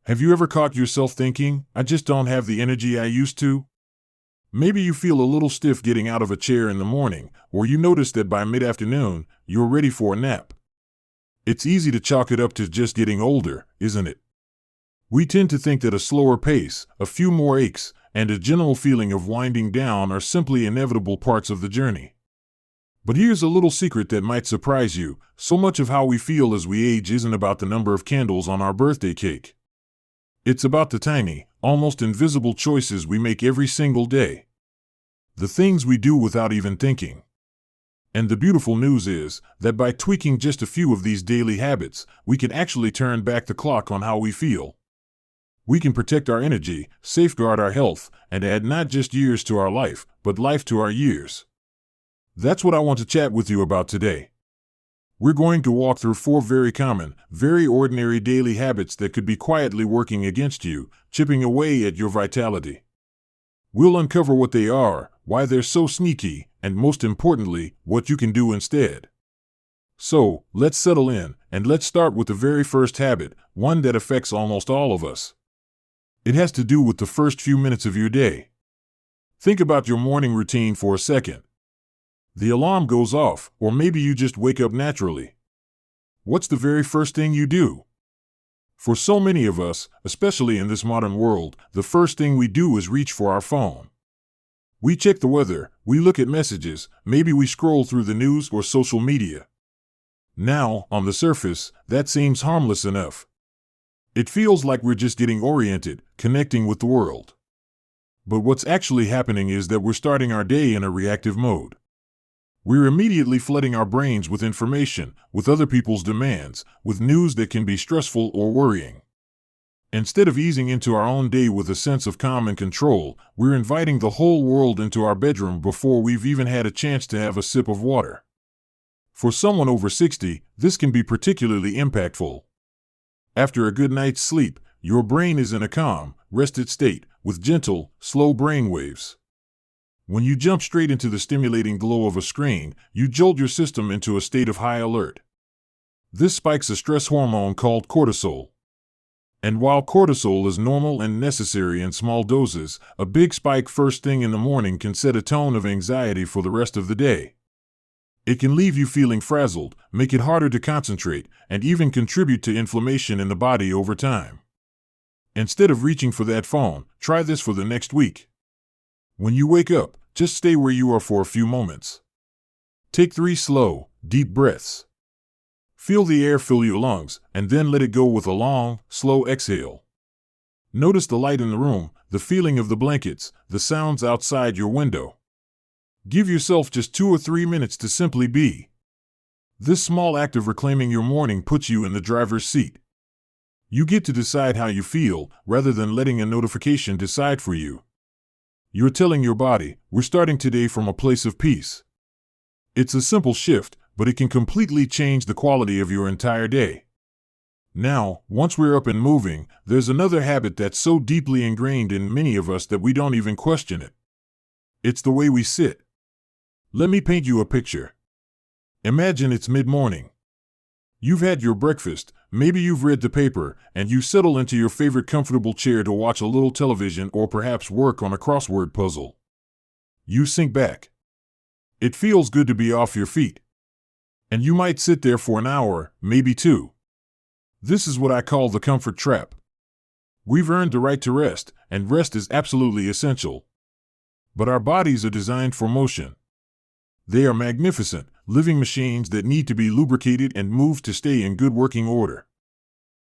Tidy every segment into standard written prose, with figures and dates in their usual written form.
Have you ever caught yourself thinking, I just don't have the energy I used to? Maybe you feel a little stiff getting out of a chair in the morning, or you notice that by mid-afternoon, you're ready for a nap. It's easy to chalk it up to just getting older, isn't it? We tend to think that a slower pace, a few more aches, and a general feeling of winding down are simply inevitable parts of the journey. But here's a little secret that might surprise you. So much of how we feel as we age isn't about the number of candles on our birthday cake. It's about the tiny, almost invisible choices we make every single day. The things we do without even thinking. And the beautiful news is that by tweaking just a few of these daily habits, we can actually turn back the clock on how we feel. We can protect our energy, safeguard our health, and add not just years to our life, but life to our years. That's what I want to chat with you about today. We're going to walk through 4 very common, very ordinary daily habits that could be quietly working against you, chipping away at your vitality. We'll uncover what they are, why they're so sneaky, and most importantly, what you can do instead. So, let's settle in, and let's start with the very first habit, one that affects almost all of us. It has to do with the first few minutes of your day. Think about your morning routine for a second. The alarm goes off, or maybe you just wake up naturally. What's the very first thing you do? For so many of us, especially in this modern world, the first thing we do is reach for our phone. We check the weather, we look at messages, maybe we scroll through the news or social media. Now, on the surface, that seems harmless enough. It feels like we're just getting oriented, connecting with the world. But what's actually happening is that we're starting our day in a reactive mode. We're immediately flooding our brains with information, with other people's demands, with news that can be stressful or worrying. Instead of easing into our own day with a sense of calm and control, we're inviting the whole world into our bedroom before we've even had a chance to have a sip of water. For someone over 60, this can be particularly impactful. After a good night's sleep, your brain is in a calm, rested state, with gentle, slow brain waves. When you jump straight into the stimulating glow of a screen, you jolt your system into a state of high alert. This spikes a stress hormone called cortisol. And while cortisol is normal and necessary in small doses, a big spike first thing in the morning can set a tone of anxiety for the rest of the day. It can leave you feeling frazzled, make it harder to concentrate, and even contribute to inflammation in the body over time. Instead of reaching for that phone, try this for the next week. When you wake up, just stay where you are for a few moments. Take 3 slow, deep breaths. Feel the air fill your lungs, and then let it go with a long, slow exhale. Notice the light in the room, the feeling of the blankets, the sounds outside your window. Give yourself just 2 or 3 minutes to simply be. This small act of reclaiming your morning puts you in the driver's seat. You get to decide how you feel, rather than letting a notification decide for you. You're telling your body, we're starting today from a place of peace. It's a simple shift, but it can completely change the quality of your entire day. Now, once we're up and moving, there's another habit that's so deeply ingrained in many of us that we don't even question it. It's the way we sit. Let me paint you a picture. Imagine it's mid-morning. You've had your breakfast, maybe you've read the paper, and you settle into your favorite comfortable chair to watch a little television or perhaps work on a crossword puzzle. You sink back. It feels good to be off your feet. And you might sit there for an hour, maybe 2. This is what I call the comfort trap. We've earned the right to rest, and rest is absolutely essential. But our bodies are designed for motion. They are magnificent, living machines that need to be lubricated and moved to stay in good working order.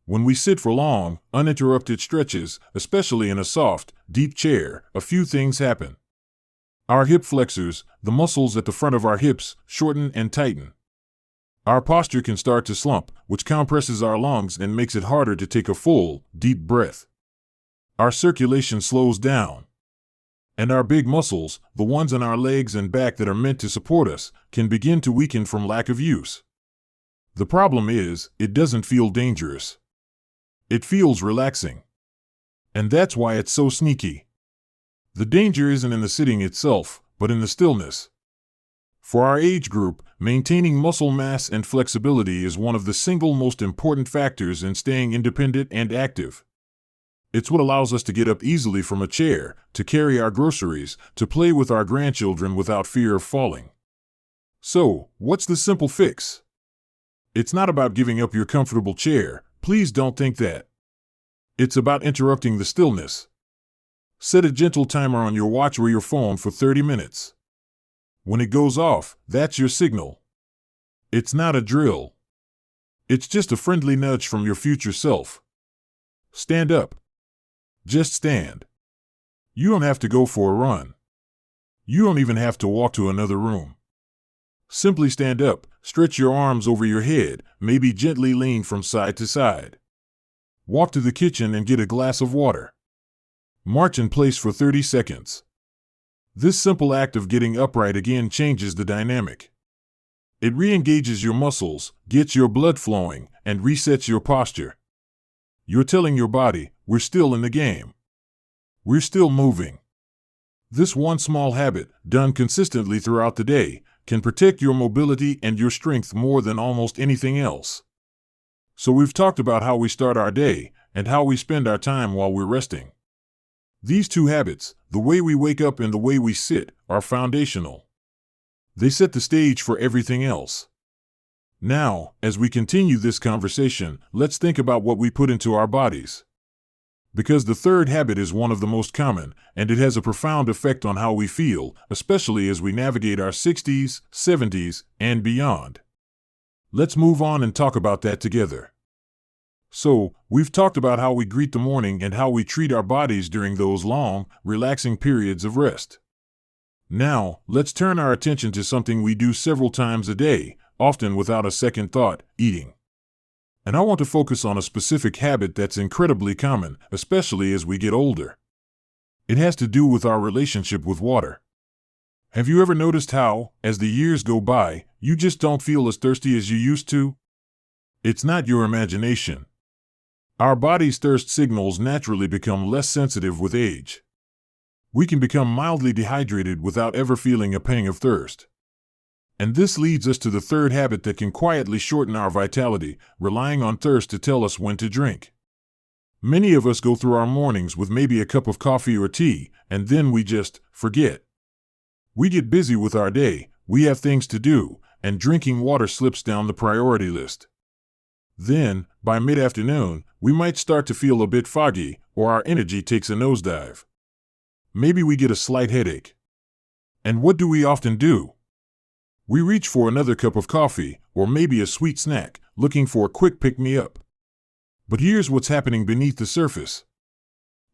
When we sit for long, uninterrupted stretches, especially in a soft, deep chair, a few things happen. Our hip flexors, the muscles at the front of our hips, shorten and tighten. Our posture can start to slump, which compresses our lungs and makes it harder to take a full, deep breath. Our circulation slows down. And our big muscles, the ones in our legs and back that are meant to support us, can begin to weaken from lack of use. The problem is, it doesn't feel dangerous. It feels relaxing. And that's why it's so sneaky. The danger isn't in the sitting itself, but in the stillness. For our age group, maintaining muscle mass and flexibility is one of the single most important factors in staying independent and active. It's what allows us to get up easily from a chair, to carry our groceries, to play with our grandchildren without fear of falling. So, what's the simple fix? It's not about giving up your comfortable chair. Please don't think that. It's about interrupting the stillness. Set a gentle timer on your watch or your phone for 30 minutes. When it goes off, that's your signal. It's not a drill. It's just a friendly nudge from your future self. Stand up. Just stand. You don't have to go for a run. You don't even have to walk to another room. Simply stand up, stretch your arms over your head, maybe gently lean from side to side. Walk to the kitchen and get a glass of water. March in place for 30 seconds. This simple act of getting upright again changes the dynamic. It re-engages your muscles, gets your blood flowing, and resets your posture. You're telling your body, we're still in the game. We're still moving. This one small habit, done consistently throughout the day, can protect your mobility and your strength more than almost anything else. So we've talked about how we start our day and how we spend our time while we're resting. These two habits, the way we wake up and the way we sit, are foundational. They set the stage for everything else. Now, as we continue this conversation, let's think about what we put into our bodies. Because the third habit is one of the most common, and it has a profound effect on how we feel, especially as we navigate our 60s, 70s, and beyond. Let's move on and talk about that together. So, we've talked about how we greet the morning and how we treat our bodies during those long, relaxing periods of rest. Now, let's turn our attention to something we do several times a day, often without a second thought: eating. And I want to focus on a specific habit that's incredibly common, especially as we get older. It has to do with our relationship with water. Have you ever noticed how, as the years go by, you just don't feel as thirsty as you used to? It's not your imagination. Our body's thirst signals naturally become less sensitive with age. We can become mildly dehydrated without ever feeling a pang of thirst. And this leads us to the third habit that can quietly shorten our vitality, relying on thirst to tell us when to drink. Many of us go through our mornings with maybe a cup of coffee or tea, and then we just forget. We get busy with our day, we have things to do, and drinking water slips down the priority list. Then, by mid-afternoon, we might start to feel a bit foggy, or our energy takes a nosedive. Maybe we get a slight headache. And what do we often do? We reach for another cup of coffee, or maybe a sweet snack, looking for a quick pick-me-up. But here's what's happening beneath the surface.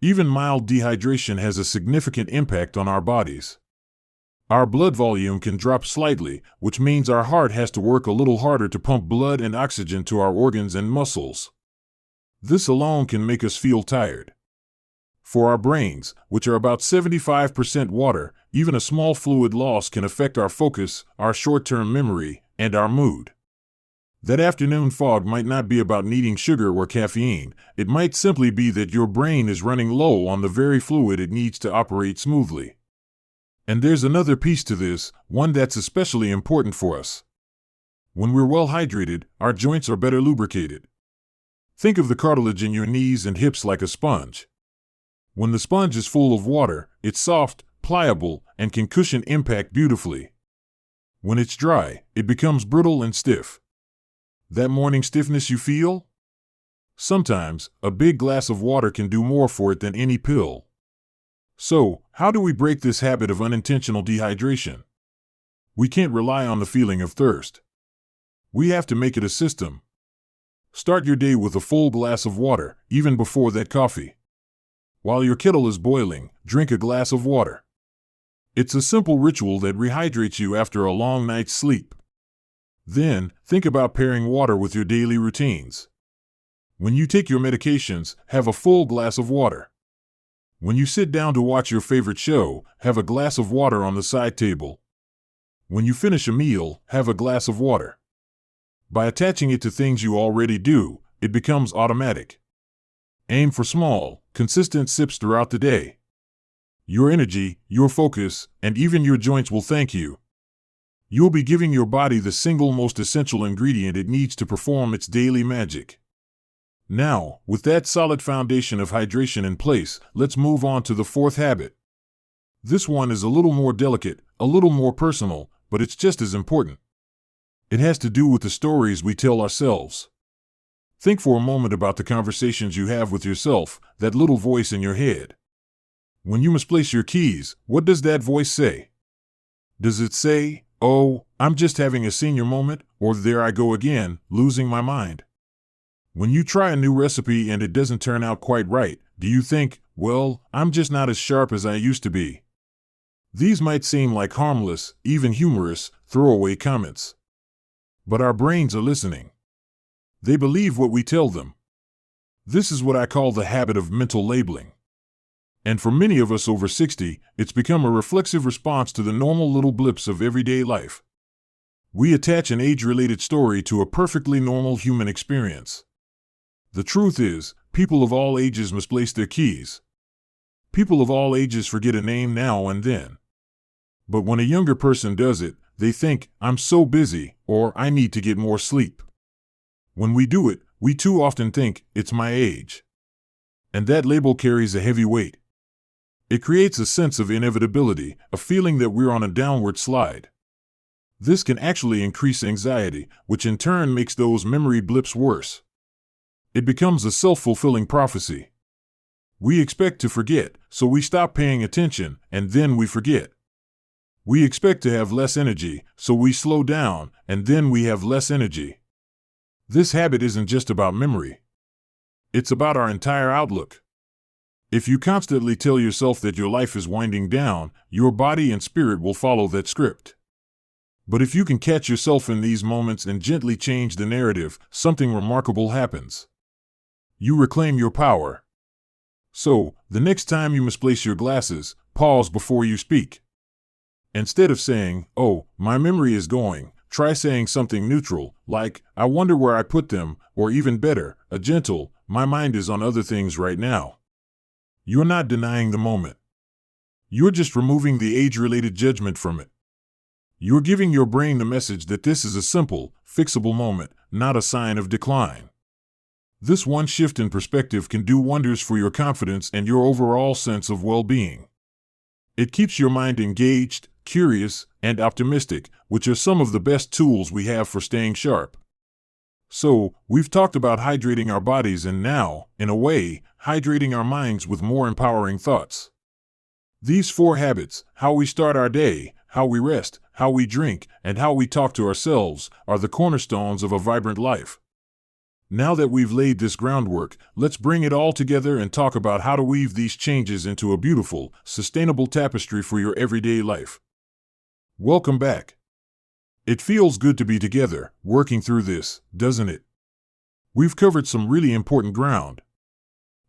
Even mild dehydration has a significant impact on our bodies. Our blood volume can drop slightly, which means our heart has to work a little harder to pump blood and oxygen to our organs and muscles. This alone can make us feel tired. For our brains, which are about 75% water, even a small fluid loss can affect our focus, our short-term memory, and our mood. That afternoon fog might not be about needing sugar or caffeine. It might simply be that your brain is running low on the very fluid it needs to operate smoothly. And there's another piece to this, one that's especially important for us. When we're well hydrated, our joints are better lubricated. Think of the cartilage in your knees and hips like a sponge. When the sponge is full of water, it's soft, pliable, and can cushion impact beautifully. When it's dry, it becomes brittle and stiff. That morning stiffness you feel? Sometimes, a big glass of water can do more for it than any pill. So, how do we break this habit of unintentional dehydration? We can't rely on the feeling of thirst. We have to make it a system. Start your day with a full glass of water, even before that coffee. While your kettle is boiling, drink a glass of water. It's a simple ritual that rehydrates you after a long night's sleep. Then, think about pairing water with your daily routines. When you take your medications, have a full glass of water. When you sit down to watch your favorite show, have a glass of water on the side table. When you finish a meal, have a glass of water. By attaching it to things you already do, it becomes automatic. Aim for small, consistent sips throughout the day. Your energy, your focus, and even your joints will thank you. You'll be giving your body the single most essential ingredient it needs to perform its daily magic. Now, with that solid foundation of hydration in place, let's move on to the fourth habit. This one is a little more delicate, a little more personal, but it's just as important. It has to do with the stories we tell ourselves. Think for a moment about the conversations you have with yourself, that little voice in your head. When you misplace your keys, what does that voice say? Does it say, "Oh, I'm just having a senior moment," or "There I go again, losing my mind"? When you try a new recipe and it doesn't turn out quite right, do you think, "Well, I'm just not as sharp as I used to be"? These might seem like harmless, even humorous, throwaway comments. But our brains are listening. They believe what we tell them. This is what I call the habit of mental labeling. And for many of us over 60, it's become a reflexive response to the normal little blips of everyday life. We attach an age-related story to a perfectly normal human experience. The truth is, people of all ages misplace their keys. People of all ages forget a name now and then. But when a younger person does it, they think, "I'm so busy," or "I need to get more sleep." When we do it, we too often think, "It's my age." And that label carries a heavy weight. It creates a sense of inevitability, a feeling that we're on a downward slide. This can actually increase anxiety, which in turn makes those memory blips worse. It becomes a self-fulfilling prophecy. We expect to forget, so we stop paying attention, and then we forget. We expect to have less energy, so we slow down, and then we have less energy. This habit isn't just about memory. It's about our entire outlook. If you constantly tell yourself that your life is winding down, your body and spirit will follow that script. But if you can catch yourself in these moments and gently change the narrative, something remarkable happens. You reclaim your power. So, the next time you misplace your glasses, pause before you speak. Instead of saying, "Oh, my memory is going," try saying something neutral, like, "I wonder where I put them," or even better, a gentle, "My mind is on other things right now." You're not denying the moment. You're just removing the age-related judgment from it. You're giving your brain the message that this is a simple, fixable moment, not a sign of decline. This one shift in perspective can do wonders for your confidence and your overall sense of well-being. It keeps your mind engaged, curious, and optimistic, which are some of the best tools we have for staying sharp. So, we've talked about hydrating our bodies and now, in a way, hydrating our minds with more empowering thoughts. These 4 habits, how we start our day, how we rest, how we drink, and how we talk to ourselves, are the cornerstones of a vibrant life. Now that we've laid this groundwork, let's bring it all together and talk about how to weave these changes into a beautiful, sustainable tapestry for your everyday life. Welcome back. It feels good to be together, working through this, doesn't it? We've covered some really important ground.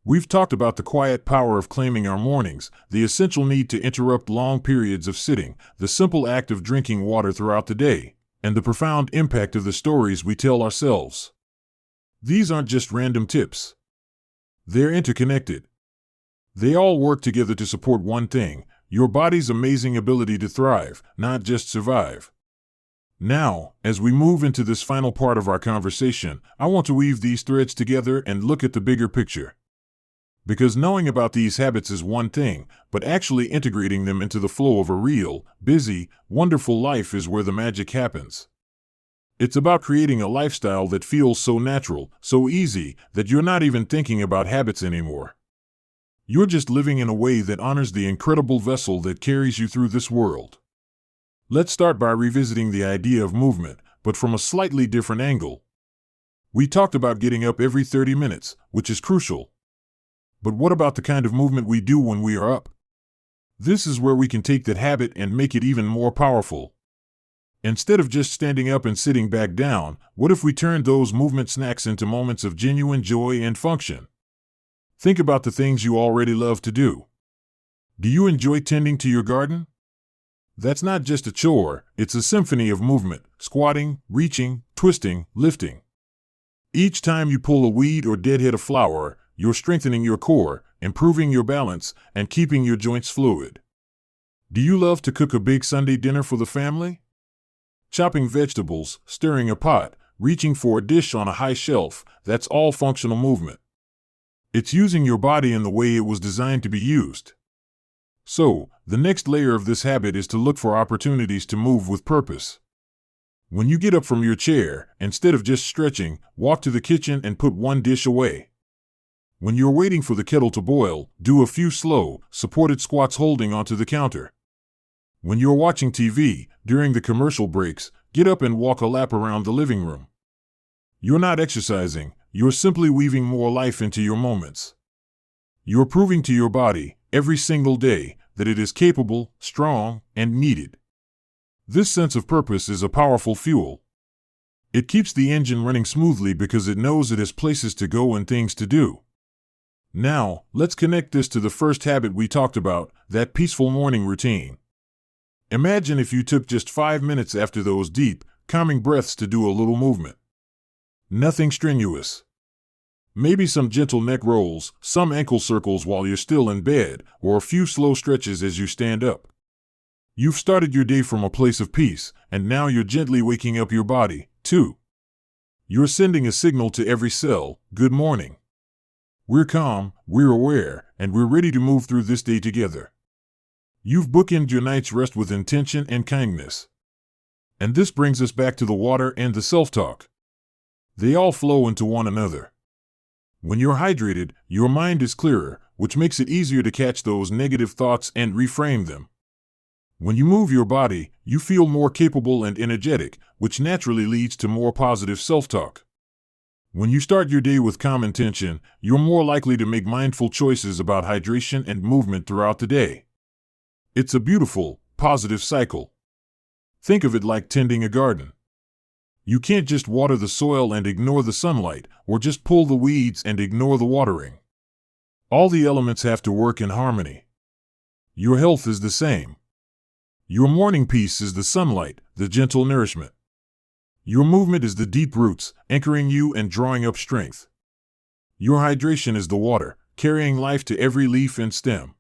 We've talked about the quiet power of claiming our mornings, the essential need to interrupt long periods of sitting, the simple act of drinking water throughout the day, and the profound impact of the stories we tell ourselves. These aren't just random tips. They're interconnected. They all work together to support one thing: your body's amazing ability to thrive, not just survive. Now, as we move into this final part of our conversation, I want to weave these threads together and look at the bigger picture. Because knowing about these habits is one thing, but actually integrating them into the flow of a real, busy, wonderful life is where the magic happens. It's about creating a lifestyle that feels so natural, so easy, that you're not even thinking about habits anymore. You're just living in a way that honors the incredible vessel that carries you through this world. Let's start by revisiting the idea of movement, but from a slightly different angle. We talked about getting up every 30 minutes, which is crucial. But what about the kind of movement we do when we are up? This is where we can take that habit and make it even more powerful. Instead of just standing up and sitting back down, what if we turned those movement snacks into moments of genuine joy and function? Think about the things you already love to do. Do you enjoy tending to your garden? That's not just a chore, it's a symphony of movement, squatting, reaching, twisting, lifting. Each time you pull a weed or deadhead a flower, you're strengthening your core, improving your balance, and keeping your joints fluid. Do you love to cook a big Sunday dinner for the family? Chopping vegetables, stirring a pot, reaching for a dish on a high shelf, that's all functional movement. It's using your body in the way it was designed to be used. So, the next layer of this habit is to look for opportunities to move with purpose. When you get up from your chair, instead of just stretching, walk to the kitchen and put one dish away. When you're waiting for the kettle to boil, do a few slow, supported squats holding onto the counter. When you're watching TV, during the commercial breaks, get up and walk a lap around the living room. You're not exercising, you're simply weaving more life into your moments. You're proving to your body, every single day, that it is capable, strong, and needed. This sense of purpose is a powerful fuel. It keeps the engine running smoothly because it knows it has places to go and things to do. Now, let's connect this to the first habit we talked about, that peaceful morning routine. Imagine if you took just 5 minutes after those deep, calming breaths to do a little movement. Nothing strenuous. Maybe some gentle neck rolls, some ankle circles while you're still in bed, or a few slow stretches as you stand up. You've started your day from a place of peace, and now you're gently waking up your body, too. You're sending a signal to every cell, good morning. We're calm, we're aware, and we're ready to move through this day together. You've bookended your night's rest with intention and kindness. And this brings us back to the water and the self-talk. They all flow into one another. When you're hydrated, your mind is clearer, which makes it easier to catch those negative thoughts and reframe them. When you move your body, you feel more capable and energetic, which naturally leads to more positive self-talk. When you start your day with calm intention, you're more likely to make mindful choices about hydration and movement throughout the day. It's a beautiful, positive cycle. Think of it like tending a garden. You can't just water the soil and ignore the sunlight, or just pull the weeds and ignore the watering. All the elements have to work in harmony. Your health is the same. Your morning peace is the sunlight, the gentle nourishment. Your movement is the deep roots, anchoring you and drawing up strength. Your hydration is the water, carrying life to every leaf and stem.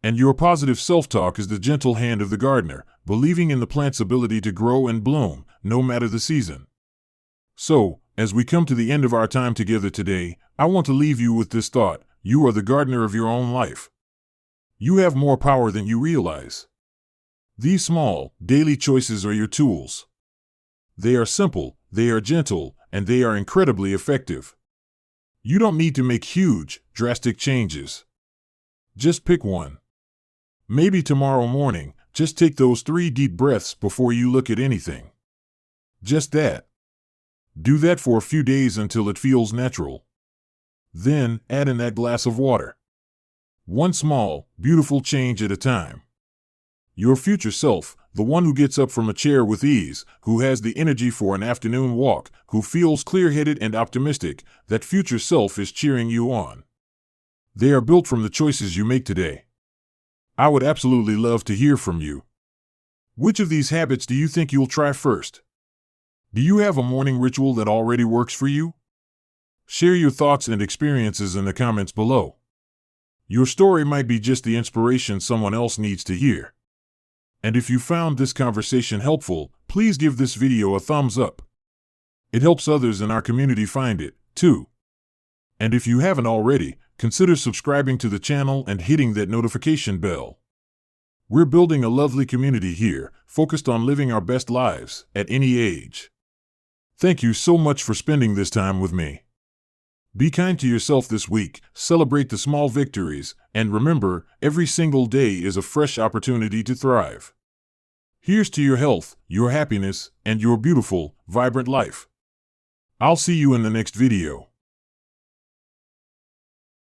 And your positive self-talk is the gentle hand of the gardener, believing in the plant's ability to grow and bloom, no matter the season. So, as we come to the end of our time together today, I want to leave you with this thought: you are the gardener of your own life. You have more power than you realize. These small, daily choices are your tools. They are simple, they are gentle, and they are incredibly effective. You don't need to make huge, drastic changes. Just pick one. Maybe tomorrow morning, just take those 3 deep breaths before you look at anything. Just that. Do that for a few days until it feels natural. Then, add in that glass of water. One small, beautiful change at a time. Your future self, the one who gets up from a chair with ease, who has the energy for an afternoon walk, who feels clear-headed and optimistic, that future self is cheering you on. They are built from the choices you make today. I would absolutely love to hear from you. Which of these habits do you think you'll try first? Do you have a morning ritual that already works for you? Share your thoughts and experiences in the comments below. Your story might be just the inspiration someone else needs to hear. And if you found this conversation helpful, please give this video a thumbs up. It helps others in our community find it, too. And if you haven't already, consider subscribing to the channel and hitting that notification bell. We're building a lovely community here, focused on living our best lives, at any age. Thank you so much for spending this time with me. Be kind to yourself this week, celebrate the small victories, and remember, every single day is a fresh opportunity to thrive. Here's to your health, your happiness, and your beautiful, vibrant life. I'll see you in the next video.